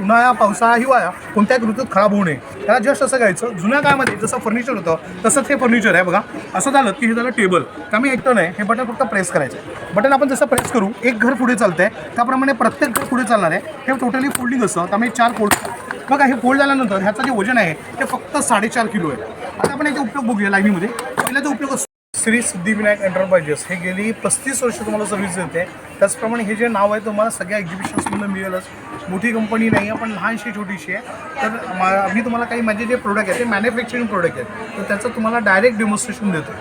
उन्हाळा पावसाळा हिवाळा कोणत्याही ऋतूत खराब होऊ नये त्याला जस्ट असं घ्यायचं. जुन्या काळामध्ये जसं फर्निचर होतं तसंच हे फर्निचर आहे बघा. असं झालं की हे झालं टेबल. त्यामुळे एक नाही हे बटन फक्त प्रेस करायचं. बटन आपण जसं प्रेस करू एक घर पुढे चालतं आहे त्याप्रमाणे प्रत्येक घर पुढे चालणार आहे. हे टोटली फोल्डिंग असतं त्यामुळे 4 फोल्ड बघा. हे फोल्ड झाल्यानंतर ह्याचं जे वजन आहे ते फक्त 4.5 किलो आहे. आता आपण याचा उपयोग बघूया लाईनीमध्ये. पहिल्याचा उपयोग असतो श्री सिद्धिविनायक एंटरप्राइजेस. हे गेली 35 वर्ष तुम्हाला सर्व्हिस देते. त्याचप्रमाणे हे जे नाव आहे तुम्हाला सगळ्या एक्झिबिशन्समधून मिळेलच. मोठी कंपनी नाही आहे पण लहानशी छोटीशी आहे. तर मी तुम्हाला काही माझे जे प्रोडक्ट आहे ते मॅन्युफॅक्चरिंग प्रोडक्ट आहेत तर त्याचं तुम्हाला डायरेक्ट डेमॉन्स्ट्रेशन देतो.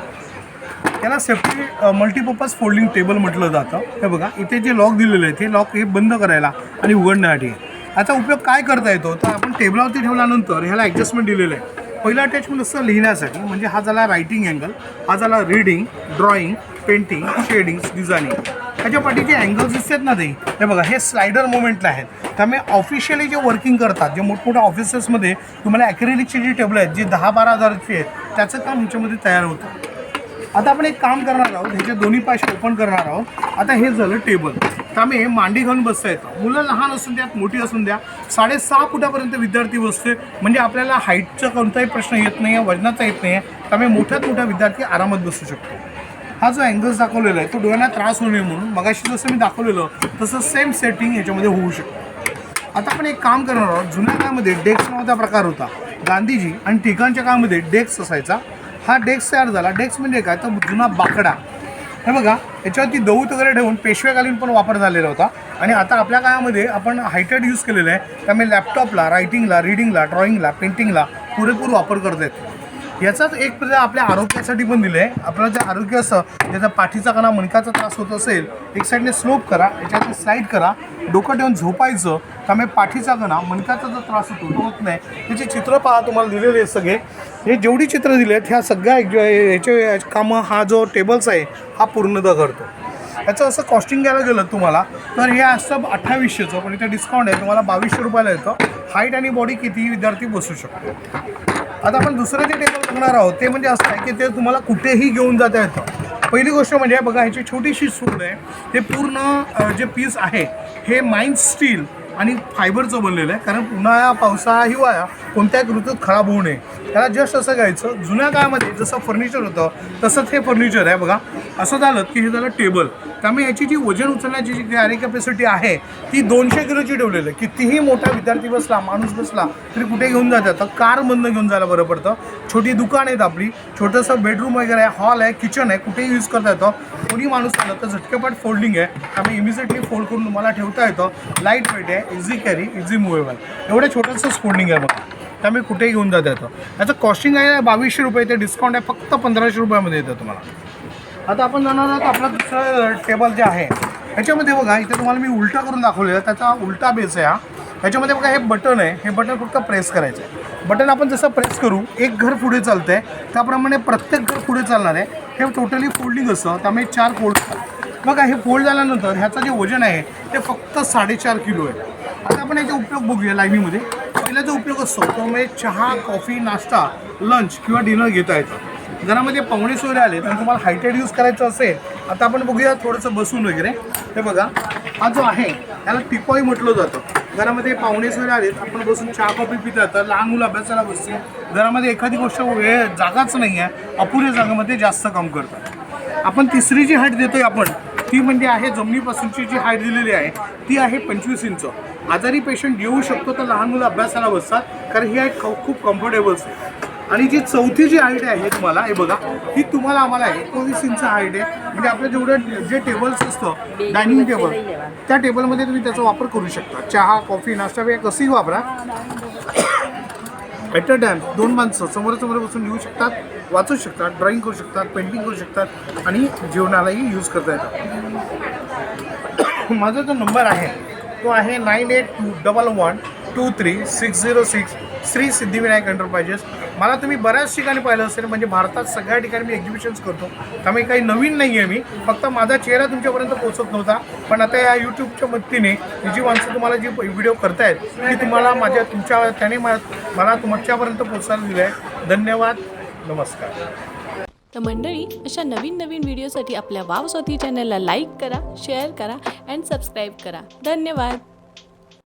त्याला सेफ्टी मल्टीपर्पज फोल्डिंग टेबल म्हटलं जातं. हे बघा इथे जे लॉक दिलेलं आहे ते लॉक हे बंद करायला आणि उघडण्यासाठी. याचा उपयोग काय करता येतो तर आपण टेबलावरती ठेवल्यानंतर ह्याला ॲडजस्टमेंट दिलेलं आहे. पहिला अटॅचमेंट असतं लिहिण्यासाठी म्हणजे हा झाला रायटिंग अँगल, हा झाला reading, drawing, painting, shading, designing. ह्याच्या पाठीचे अँगल्स दिसतात ना ते हे बघा हे स्लायडर मुवमेंटला आहेत. त्यामुळे ऑफिशियली जे वर्किंग करतात जे मोठमोठ्या ऑफिसेसमध्ये तुम्हाला ॲक्रेलिकची जी टेबल आहेत जी 10-12 हजाराची आहेत त्याचं काम ह्याच्यामध्ये तयार होतं. आता आपण एक काम करणार आहोत ह्याचे दोन्ही पाय ओपन करणार आहोत. आता हे झालं टेबल. त्यामुळे मांडी घालून बसता येतं. मुलं लहान असून द्या मोठी असून द्या 6.5 फुटापर्यंत विद्यार्थी बसते म्हणजे आपल्याला हाईटचा कोणताही प्रश्न येत नाही आहे, वजनाचा येत नाही आहे. त्यामुळे मोठ्यात मोठा विद्यार्थी आरामात बसू शकतो. हा जो अँगल्स दाखवलेला आहे तो डोळ्यांना त्रास होऊ नये म्हणून मगाशी जसं मी दाखवलेलं तसं सेम सेटिंग याच्यामध्ये होऊ शकतं. आता आपण एक काम करणार आहोत. जुन्या काळामध्ये डेस्क नावाचा प्रकार होता. गांधीजी आणि टिकांच्या काळामध्ये डेस्क असायचा. हा डेस्क तयार झाला. डेस्क म्हणजे काय तर जुना बाकडा. हे बघा याच्यावरती दौत वगैरे ठेवून पेशवेकालीन पण वापर झालेला होता. आणि आता आपल्या काळामध्ये आपण हायटेड यूज केलेलं आहे. त्यामुळे लॅपटॉपला, रायटिंगला, रीडिंगला, ड्रॉइंगला, पेंटिंगला पुरेपूर वापर करता येतो. याचाच एक प्रकार आपल्या आरोग्यासाठी पण दिलं आहे. आपलं जे आरोग्य असं ज्याचा पाठीचा कणा मणक्याचा त्रास होत असेल एक साईडने स्लोप करा, याच्यात स्लाईड करा, डोकं ठेवून झोपायचं. त्यामुळे पाठीचा कणा मणक्याचा जो त्रास होतो तो होत नाही. त्याचे चित्र पहा तुम्हाला दिलेले आहेत सगळे. हे जेवढी चित्र दिले आहेत ह्या सगळ्या याचे कामं हा जो टेबल्स आहे हा पूर्णतः करतो. याचं असं कॉस्टिंग घ्यायला गेलं तुम्हाला तर हे असं 2800चं पण इथे डिस्काउंट आहे तुम्हाला 2200 रुपयाला येतं. हाईट आणि बॉडी कितीही विद्यार्थी बसू शकतो. आता आपण दुसरं जे टेबल बघणार आहोत ते म्हणजे असं आहे की ते तुम्हाला कुठेही घेऊन जाता येतं. पहिली गोष्ट म्हणजे बघा ह्याची छोटीशी सूड आहे. हे पूर्ण जे पीस आहे हे माइंड स्टील आणि फायबरचं बनलेलं आहे. कारण उन्हाळा पावसाळा हिवाळा कोणत्याही ऋतूत खराब होऊ नये त्याला जस्ट असं घ्यायचं. जुन्या काळामध्ये जसं फर्निचर होतं तसंच हे फर्निचर आहे बघा. असं झालं की हे झालं टेबल. त्यामुळे याची जी वजन उचलण्याची जी कॅरी कॅपॅसिटी आहे ती 200 किलोची ठेवलेली आहे. कितीही मोठा विद्यार्थी बसला माणूस बसला तरी कुठे घेऊन जाता येतं. कारमधनं घेऊन जायला बरं पडतं. छोटी दुकान आहेत आपली, छोटंसं बेडरूम वगैरे आहे, हॉल आहे, किचन आहे, कुठेही यूज करता येतं. कोणी माणूस आलं तर झटकेपाट फोल्डिंग आहे. त्यामुळे इमिजिएटली फोल्ड करून तुम्हाला ठेवता येतं. लाईट वेट आहे, इझी कॅरी, इझी मुवेबल. एवढं छोटंसंच फोल्डिंग आहे बघा. त्यामुळे कुठेही घेऊन जाता येतं. याचं कॉस्टिंग आहे 2200 रुपये. ते डिस्काउंट आहे फक्त 1500 रुपयामध्ये येतं तुम्हाला. आता आपण जाणार आहोत आपलं दुसरं टेबल जे आहे ह्याच्यामध्ये बघा. इथे तुम्हाला मी उलटा करून दाखवलेलं आहे. त्याचा उलटा बेस आहे हा. ह्याच्यामध्ये बघा हे बटन आहे. हे बटन फक्त प्रेस करायचं आहे. बटन आपण जसं प्रेस करू एक घर पुढे चालतं आहे त्याप्रमाणे प्रत्येक घर पुढे चालणार आहे. हे टोटली फोल्डिंग असतं त्यामुळे 4 फोल्ड बघा. हे फोल्ड झाल्यानंतर ह्याचं जे वजन आहे ते फक्त 4.5 किलो आहे. आता आपण याचा उपयोग बघूया लाईनीमध्ये. पहिल्याचा उपयोग असतो तो म्हणजे चहा, कॉफी, नाश्ता, लंच किंवा डिनर घेता येतं. घरामध्ये पाहुणे सोयरे आले तर तुम्हाला हायटेड यूज करायचं असेल. आता आपण बघूया थोडंसं बसून वगैरे. हे बघा हा जो आहे त्याला टिपॉई म्हटलं जातं. घरामध्ये पाहुणे सोयरे आले आपण बसून चहा कॉफी पिता येतं. लहान मुलं अभ्यासाला बसतील. घरामध्ये एखादी गोष्ट जागाच नाही आहे अपुऱ्या जागामध्ये जास्त काम करतात. आपण तिसरी जी हाईट देतोय आपण ती म्हणजे आहे जमिनीपासूनची जी हाईट दिलेली आहे ती आहे 25 इंच. आजारी पेशंट येऊ शकतो तर लहान मुलं अभ्यासाला बसतात कारण ही हाईट खूप कम्फर्टेबल्स आहे. आणि जी चौथी जी हाईट आहे तुम्हाला हे बघा ही तुम्हाला आम्हाला 19 इंच हाईट आहे. म्हणजे आपलं जेवढं जे टेबल्स असतं डायनिंग टेबल त्या टेबलमध्ये तुम्ही त्याचा वापर करू शकता. चहा, कॉफी, नाश्ता वगैरे कसंही वापरा. ॲट अ टाइम 2 माणसं समोरासमोर बसून लिहू शकतात, वाचू शकतात, ड्रॉइंग करू शकतात, पेंटिंग करू शकतात आणि जेवणालाही यूज करता येतात. माझा जो नंबर आहे तो आहे 9821123606 श्री सिद्धिविनायक एंटरप्राइजेस. मला तुम्ही बऱ्याच ठिकाणी पाहिलं असेल म्हणजे भारतात सगळ्या ठिकाणी मी एक्झिबिशन्स करतो. त्यामुळे काही नवीन नाही आहे मी. फक्त माझा चेहरा तुमच्यापर्यंत पोहोचत नव्हता पण आता या यूट्यूबच्या मदतीने जी माणसं तुम्हाला जी व्हिडिओ करतायत ती तुम्हाला त्याने मला तुमच्यापर्यंत पोहोचायला दिलं आहे. धन्यवाद. नमस्कार. तर मंडळी अशा नवीन व्हिडिओसाठी आपल्या वाव स्वाती चॅनलला लाईक करा, शेअर करा अँड सबस्क्राईब करा. धन्यवाद.